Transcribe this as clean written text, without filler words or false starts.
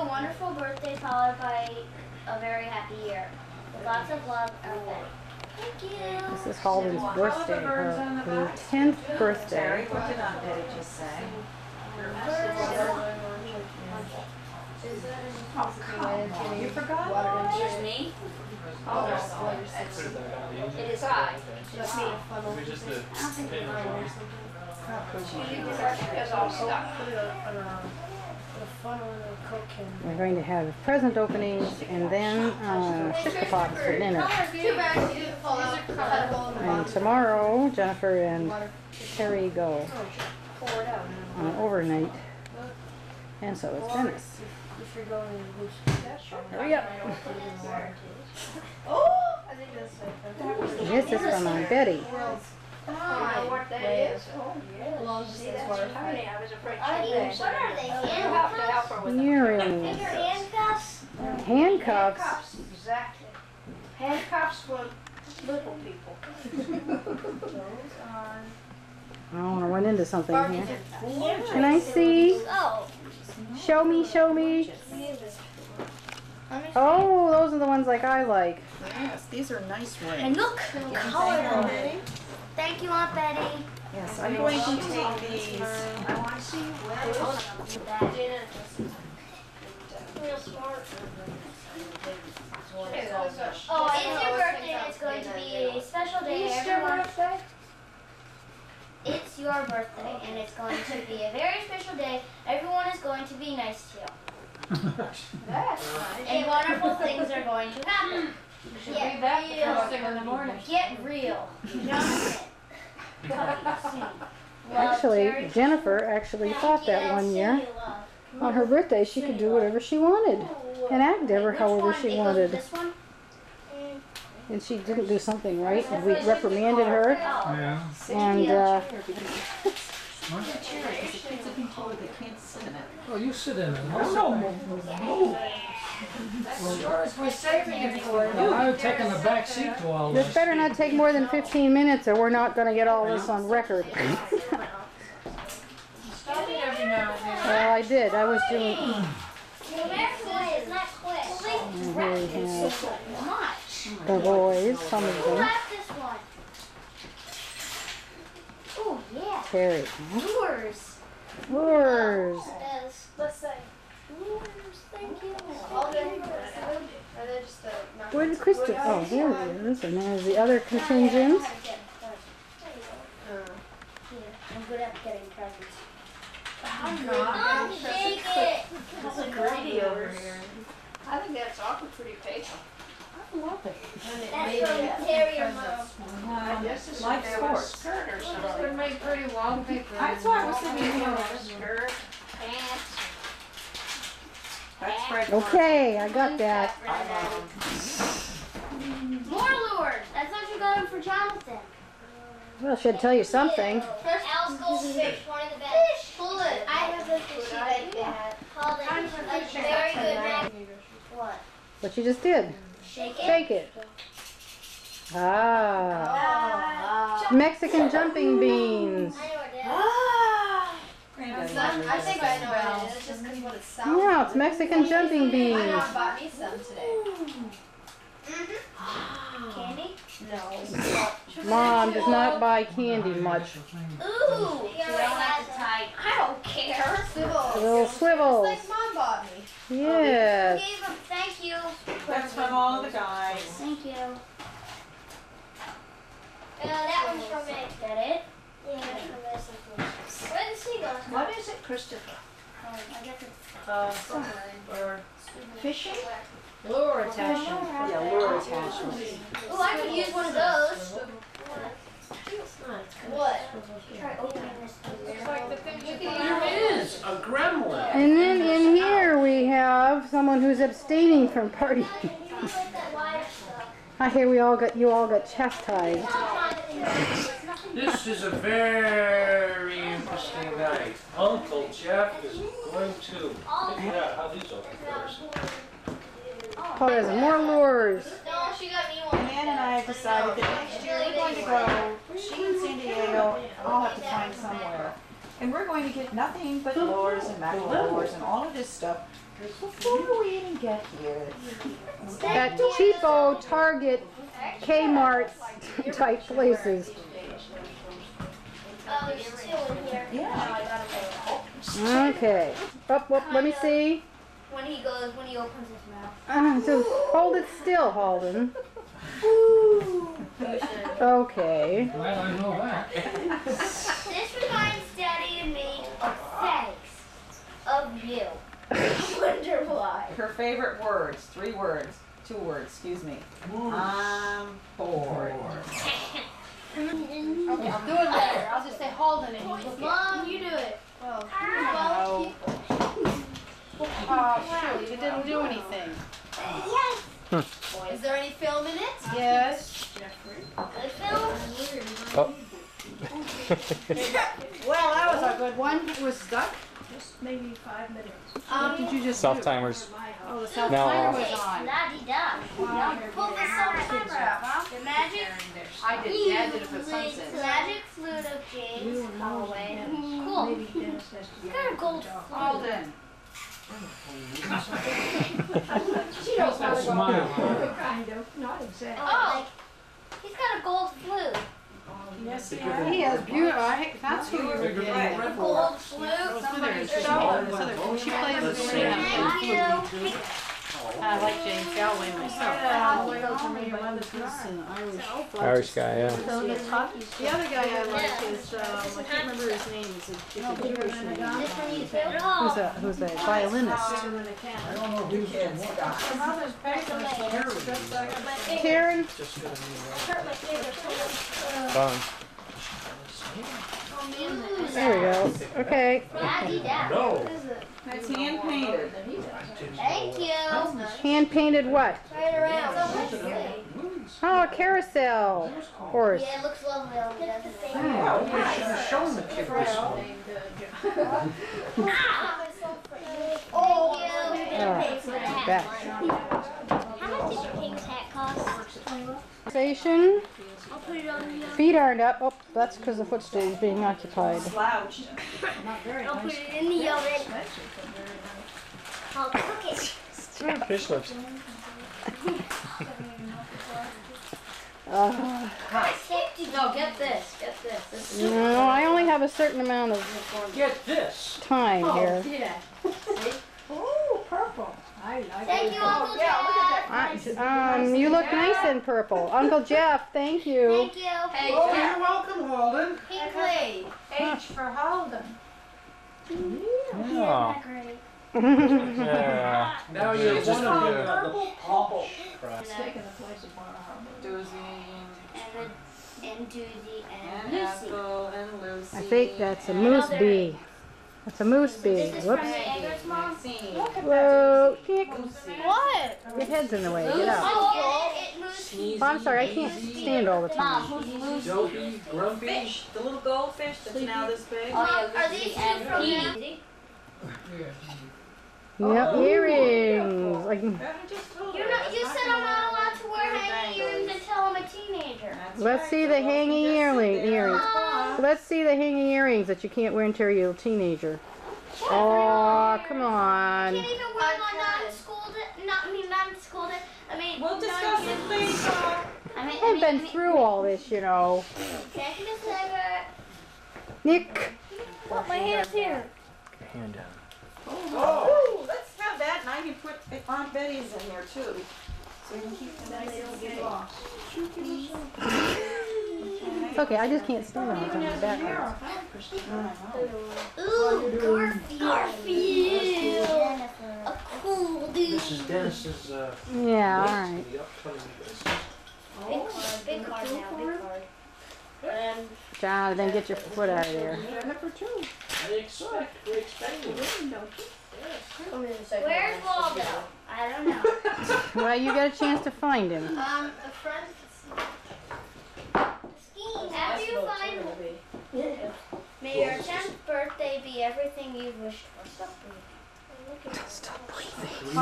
a wonderful birthday followed by a very happy year. With lots of love, Betty. Thank you. This is Halden's birthday, her 10th birthday. What did Aunt Betty just say? Oh, come on. You forgot? Just me? Oh, It is I. Just me. I don't think it's We're going to have present openings and then shishkapots for dinner. And tomorrow, Jennifer and Terry go on an overnight. And so is Dennis. Hurry up. This is from Aunt Betty. what that is. Oh, yes. What are they? Earrings. Handcuffs? Handcuffs. Exactly. Handcuffs for little people. I want to run into something here. Can I see? Oh. Show me, show me. Oh, those are the ones like I like. Yes, these are nice rings. And look, colorful. Thank you, Aunt Betty. Yes, I'm going to take these. I want to see where Real smart. it's Oh, it's your birthday and it's going to be a special day. Everyone, it's your birthday and it's going to be a very special day. Everyone is going to be nice to you. That's nice. And wonderful things are going to happen. Should read that the first thing in the morning. Get real. Actually, Jennifer actually thought that one year on her birthday she could do whatever she wanted and act ever however she wanted. This one? And she didn't do something right, and we reprimanded her. Yeah. And Oh, you sit in it. We're saving it for you. I'm taking the back seat to all this this. better not take more than 15 minutes, or we're not going to get all this on record. Stop it every now and then. Well, I did. I was doing. It's not quick. And here we have So much. the boys, some of Who them. left this one? Oh, yeah. Terry. Lures. Lures. Let's say. Lures, thank you. Where did Christopher? Oh, there he is. And there's the other contingent. I'm good at getting presents. I'm Oh, not. shake it. It's a greedy over here. I think that's awfully pretty paper. That's from Terry or Mom. I guess this Like is a sports. skirt or something. Would make pretty wallpaper. That's why I was thinking, Skirt, pants. that's right. Okay, I got that. More lures. I thought you got them for Jonathan. Well, should tell you something. First, Al's goldfish, one of the best. Fish. Pull it. I have the fishy that you had. Called it a very good mag. What? What you just did. Shake it. Shake it. Ah. Mexican jumping beans. I know it is. Granddaddy I think I know what it is, just because what it sounds Yeah, it's Mexican jumping My beans. mom bought me some today. Candy? No. Mom does not buy candy much. Ooh. He already has it. I don't care. Little swivels. Like mom bought me. Yes. Gave him. Thank you. That's from all the guys. Thank you. That one's from me. Is that it? Yeah, that's from this. Where did she go? What is it, Christopher? I guess it's Or Fishing? Lure attachment. yeah, lure attachments. Oh, I could use one of those. What? Try opening this. There is a gremlin. And then in here we have someone who's abstaining from partying. I hear you all got chastised. This is a very interesting night. Uncle Jeff is going to figure out how these open first. Oh, there's more lures. No, she got me one. Ann and I have decided that next year we're going to go. She in San Diego. I'll have to find somewhere. And we're going to get nothing but lures and macaroons and all of this stuff before we even get here. That cheapo Target, Kmart type places. Oh, there's 2 in here. Yeah. Okay. Up, let me see. When he opens his mouth. Just hold it still, Halden. Okay. Well, I know that. This reminds Daddy and me of thanks. Of you. I wonder why. Her favorite words, 3 words, 2 words, excuse me. I'm bored. Okay, I'll do it later. I'll just say Holden and you look at Mom, you do it. Oh, shoot, it didn't do anything. Yes. Is there any film in it? Yes. Good film. Oh. Well, that was a good one. It was stuck. Maybe 5 minutes. What did you just Self do? timers. Oh, the self No. timer was on. La-di-da. Pull the self-timer out, huh? The magic. I did. Dad did it for sunset. Magic flute of James Holloway. Cool. Maybe Dennis has to He's get got a gold flute. Holden. She knows how to go. Smile. Kind of, not exactly. Oh, he's got a gold flute. Yes, he He has beautiful. That's who you were Bigger than getting. a red Gold ball. flute. Somebody's She plays Let's the see. Thank you. I like James Galway myself. Irish guy, yeah. The other guy I like is, I can't remember his name, it's a Jewish name. This one you too? Who's a violinist? I don't know who's in what. Karen? Just gonna be Hurt my finger. Fun. There we go. Okay. La-di-da. No. That's hand painted. Thank you. Hand painted what? Right around. Oh, a carousel horse. Yeah, it looks lovely on me, doesn't it? Yeah, we should have shown the kid this one. Oh, Back. how much did King's hat cost? Station. I'll put it on the Feet aren't up. Oh, that's because the footstool is being occupied. Slouched. I'll put it in the oven. I'll cook it. Fish lips. No, get this. Get this. This is No, I only have a certain amount of Get this. time here. Yeah. Oh, purple. I like Thank it. you, Uncle Jeff. You look nice in purple. Uncle Jeff, thank you. Thank you. Hey, Oh, Jeff. you're welcome, Holden. Hinkley. H for Holden. Yeah. Great. Yeah. Now you're Just one of for the purple. It's taking the place of Bar Harbor. Doozy And Doozy and and Lucy. Ethel and Lucy. I think that's a moose bee. That's a moose bee. Is this from Whoops. the Eggers, Mom? Maxine. Whoa, kick. What? Your head's in the way. Get out. Oh, it moves. Oh, I'm sorry, I can't stand all the time. Who's Lucy? Dopey, grumpy. Fish, the little goldfish that's now this big. Are these two from them? Yep, earrings. Like, You said I'm not allowed to wear hanging earrings until I'm a teenager. let's see the hanging earrings. Let's see the hanging earrings that you can't wear until you're a teenager. Oh, come on. Can't even wear my non-school day. Non-school day. I mean, We'll discuss it later. I've been through all this, you know. Thank you, Miss Eggert. Nick. What, my hand's here. Hand down. Oh, let's have that, and I can put Aunt Betty's in there too. So we can keep them nice and get lost. It's okay, I just can't stand all the time. My back hurts. Ooh, Garfield. A cool dude. This is Dennis's, Yeah, list alright. for the upcoming business. Big card now, big card. John, then get your foot out of there. We expect you. Where's Waldo? I don't know. Well, you got a chance to find him. A friend. Scheme. After you find may your 10th birthday be everything you've wished for. Stop breathing. Stop breathing.